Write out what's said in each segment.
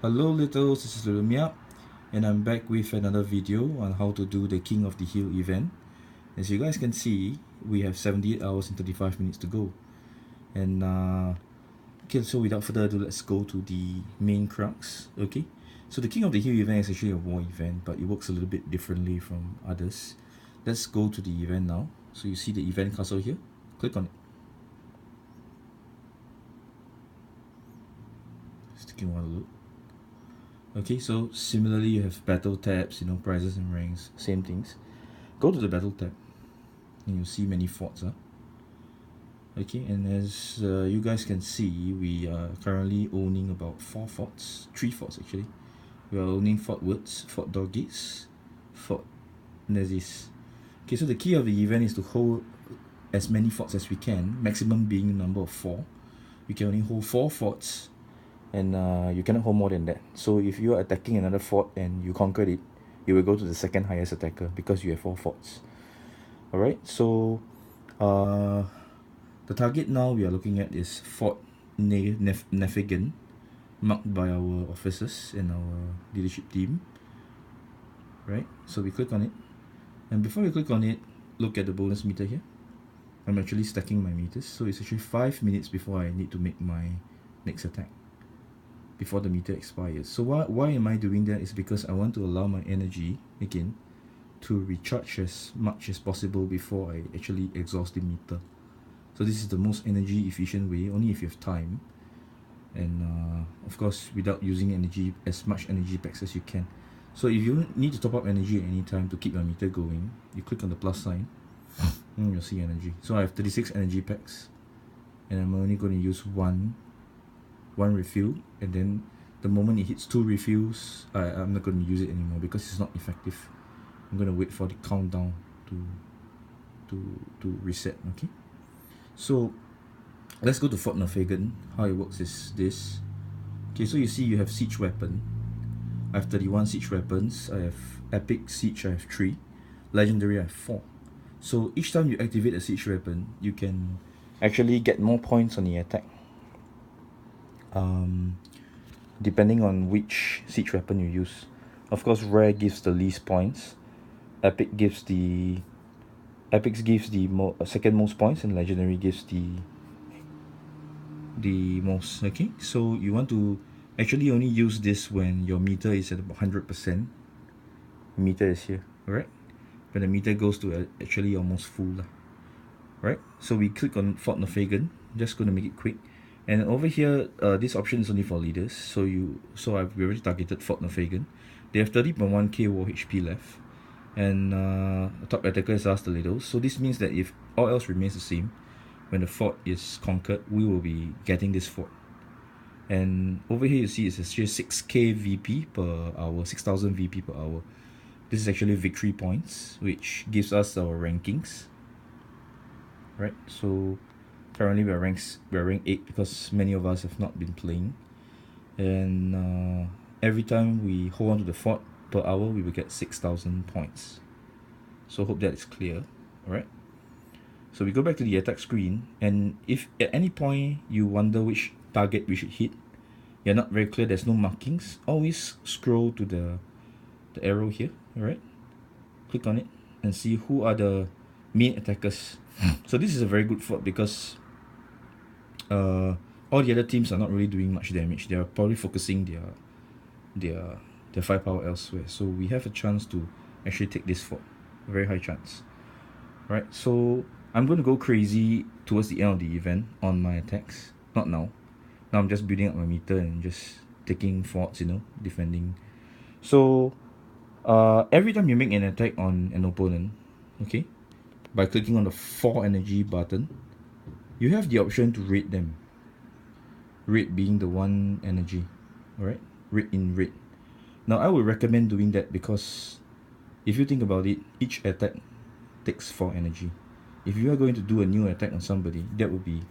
Hello Littles, this is Lumiap, and I'm back with another video on how to do the King of the Hill event. As you guys can see, we have 78 hours and 35 minutes to go. And okay, so without further ado, let's go to the main crux. Okay, so the King of the Hill event is actually a war event, but it works a little bit differently from others. Let's go to the event now. So you see the event castle here, click on it. It's taking a while to load. Okay, so similarly you have battle tabs, prizes and ranks, same things. Go to the battle tab and you'll see many forts. Okay, and as you guys can see, we are currently owning about 3 forts actually. We are owning Fort Woods, Fort Doggates, Fort Nezis. Okay, so the key of the event is to hold as many forts as we can, maximum being a number of 4. We can only hold 4 forts, and you cannot hold more than that. So if you are attacking another fort and you conquered it, you will go to the second highest attacker because you have 4 forts. Alright, so the target now we are looking at is Fort Nefigan, marked by our officers and our leadership team. Right, so we click on it, and before we click on it, look at the bonus meter here. I'm actually stacking my meters, so it's actually 5 minutes before I need to make my next attack, before the meter expires. So why am I doing that? Is because I want to allow my energy again to recharge as much as possible before I actually exhaust the meter. So this is the most energy efficient way, only if you have time, and of course without using as much energy packs as you can. So if you need to top up energy at any time to keep your meter going, you click on the plus sign and you'll see energy. So I have 36 energy packs, and I'm only going to use one refill, and then the moment it hits 2 refills, I'm not going to use it anymore because it's not effective. I'm going to wait for the countdown to reset. Okay, so let's go to Fort Nefigan. How it works is this. Okay, so you see you have siege weapon. I have 31 siege weapons. I have epic siege, I have 3. Legendary, I have 4. So each time you activate a siege weapon, you can actually get more points on the attack, depending on which siege weapon you use. Of course, rare gives the least points, epics gives the second most points, and legendary gives the most. Okay, so you want to actually only use this when your meter is at about 100%. Meter is here, right? When the meter goes to actually almost full, right? So we click on Fort Nefigan. Just going to make it quick. And over here, this option is only for leaders. So we already targeted Fort Nefigan. They have 30.1k war HP left, and top attacker is us, the Littles. So this means that if all else remains the same, when the fort is conquered, we will be getting this fort. And over here you see it's actually 6k VP per hour, 6000 VP per hour. This is actually victory points, which gives us our rankings. Right, so currently we're rank 8 because many of us have not been playing, and every time we hold on to the fort per hour, we will get 6000 points. So hope that is clear. Alright, so we go back to the attack screen, and if at any point you wonder which target we should hit, you're not very clear, there's no markings, always scroll to the arrow here. Alright, click on it and see who are the main attackers. So this is a very good fort because all the other teams are not really doing much damage. They are probably focusing their firepower elsewhere. So we have a chance to actually take this fort, a very high chance. Right, so I'm going to go crazy towards the end of the event on my attacks. Not now. Now I'm just building up my meter and just taking forts, defending. So every time you make an attack on an opponent, okay, by clicking on the 4 energy button, you have the option to rate them. Rate being the 1 energy. Alright, rate in rate. Now I would recommend doing that because if you think about it, each attack takes 4 energy. If you are going to do a new attack on somebody, that would be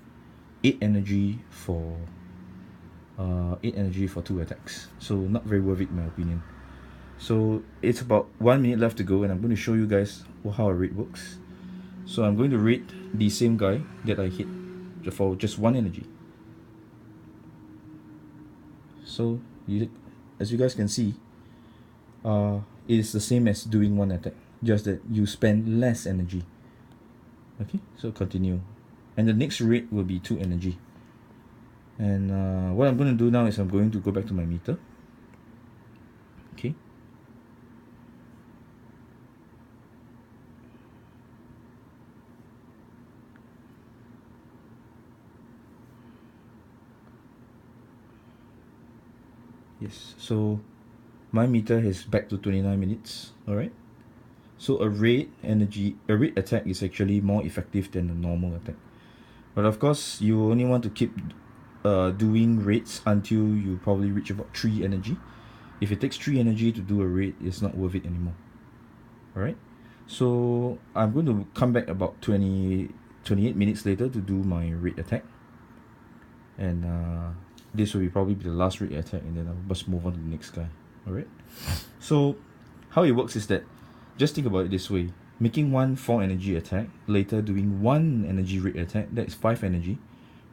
8 energy for 2 attacks. So not very worth it in my opinion. So it's about 1 minute left to go, and I'm going to show you guys how a rate works. So I'm going to rate the same guy that I hit for just 1 energy. So you as you guys can see, it is the same as doing one attack, just that you spend less energy. Okay, so continue. And the next rate will be 2 energy. And what I'm going to do now is I'm going to go back to my meter. Okay. Yes, so my meter is back to 29 minutes. Alright. So a rate attack is actually more effective than a normal attack. But of course, you only want to keep doing rates until you probably reach about 3 energy. If it takes 3 energy to do a raid, it's not worth it anymore. Alright, so I'm going to come back about 28 minutes later to do my raid attack. And this will probably be the last raid attack, and then I'll just move on to the next guy. Alright, so how it works is that, just think about it this way. Making one 4 energy attack, later doing 1 energy raid attack, that is 5 energy,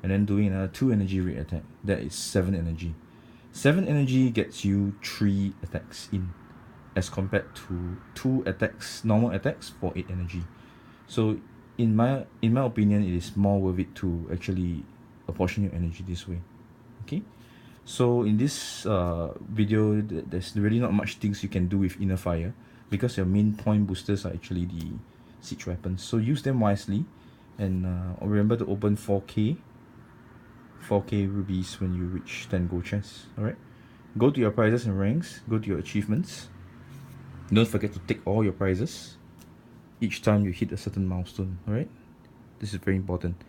and then doing another 2 energy raid attack, that is 7 energy. 7 energy gets you 3 attacks in, as compared to 2 attacks, normal attacks, for 8 energy. So in my opinion, it is more worth it to actually apportion your energy this way. Okay, so in this video, there's really not much things you can do with Inner Fire, because your main point boosters are actually the siege weapons. So use them wisely, and remember to open 4k rubies when you reach 10 gold chests. Alright, go to your prizes and ranks, go to your achievements. Don't forget to take all your prizes each time you hit a certain milestone. Alright, this is very important.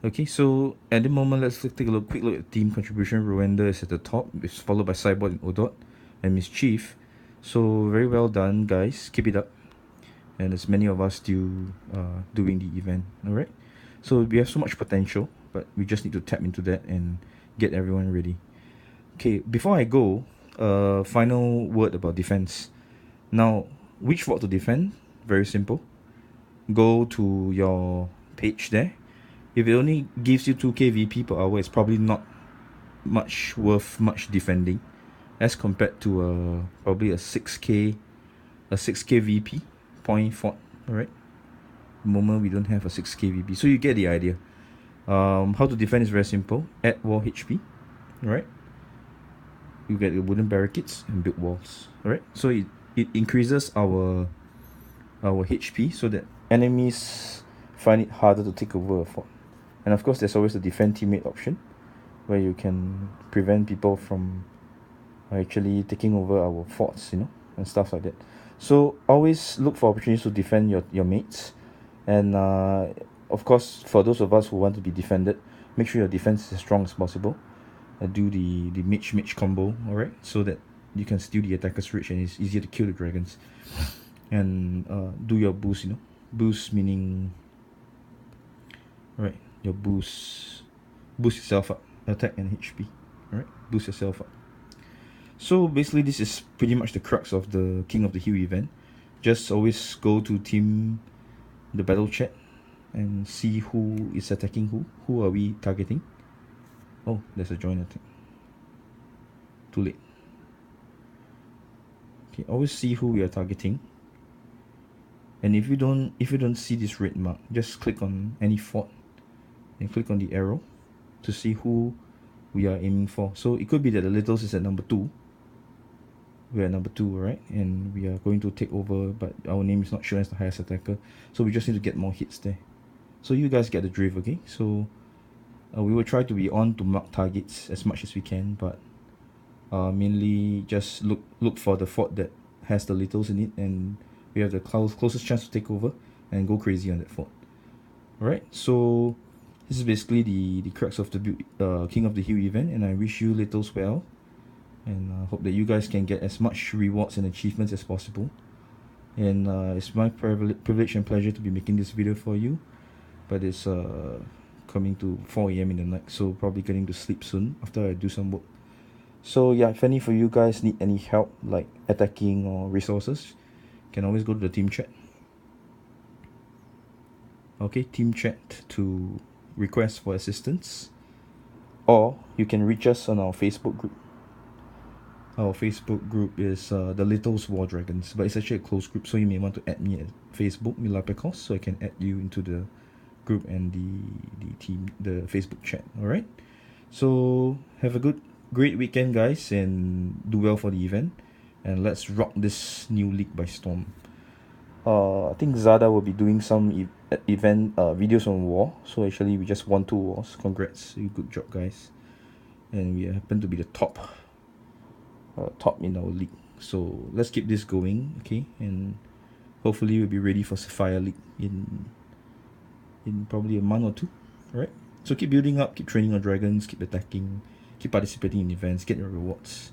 Okay, so at the moment, let's take a quick look at team contribution. Rowenda is at the top, it's followed by Cyborg and Odot and Mischief. So very well done, guys, keep it up. And there's many of us still doing the event. Alright, so we have so much potential, but we just need to tap into that and get everyone ready. Okay, before I go, final word about defense. Now, which fort to defend? Very simple. Go to your page there. If it only gives you 2k VP per hour, it's probably not much worth much defending, as compared to probably a 6k VP point fort. Alright, at the moment we don't have a 6k VP, so you get the idea. How to defend is very simple. Add wall HP. Alright, you get the wooden barricades and build walls. Alright, so it increases our HP, so that enemies find it harder to take over a fort. And of course, there's always the defend teammate option, where you can prevent people from actually taking over our forts, you know, and stuff like that. So always look for opportunities to defend your mates. And of course, for those of us who want to be defended, make sure your defense is as strong as possible. Do the mage combo, alright, so that you can steal the attacker's reach and it's easier to kill the dragons. And do your boost, you know, boost meaning, alright, your boost yourself up, attack and HP. Alright, boost yourself up. So basically, this is pretty much the crux of the King of the Hill event. Just always go to the battle chat and see who is attacking who are we targeting. Oh, there's a joint attack. Too late. Okay, always see who we are targeting. And if you don't see this red mark, just click on any fort and click on the arrow to see who we are aiming for. So it could be that the Littles is at number 2. We are at number 2, right? And we are going to take over, but our name is not shown as the highest attacker. So we just need to get more hits there. So you guys get the drift, okay? So we will try to be on to mark targets as much as we can, but mainly just look for the fort that has the Littles in it, and we have the closest chance to take over and go crazy on that fort. Alright, so this is basically the crux of the King of the Hill event, and I wish you Littles well, and hope that you guys can get as much rewards and achievements as possible. And it's my privilege and pleasure to be making this video for you, but it's coming to 4 AM in the night, so probably getting to sleep soon after I do some work. So yeah, if any of you guys need any help, like attacking or resources, you can always go to the team chat. Okay, team chat to request for assistance, or you can reach us on our Facebook group. our Facebook group is the Littles War Dragons, but it's actually a closed group, so you may want to add me at Facebook, Milapekos, so I can add you into the group and the team, the Facebook chat. All right. So have a great weekend, guys, and do well for the event, and let's rock this new league by storm. I think Zada will be doing some event videos on war. So actually, we just won 2 wars. Congrats, good job, guys. And we happen to be the top in our league. So let's keep this going, okay? And hopefully, we'll be ready for Sapphire League in probably a month or 2. All right. So keep building up, keep training on dragons, keep attacking, keep participating in events, get your rewards,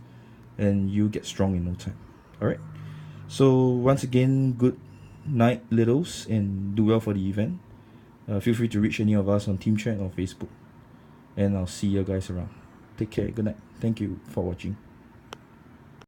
and you get strong in no time. All right. So once again, good night, littles, and do well for the event. Feel free to reach any of us on Team Chat or Facebook, and I'll see you guys around. Take care. Good night. Thank you for watching.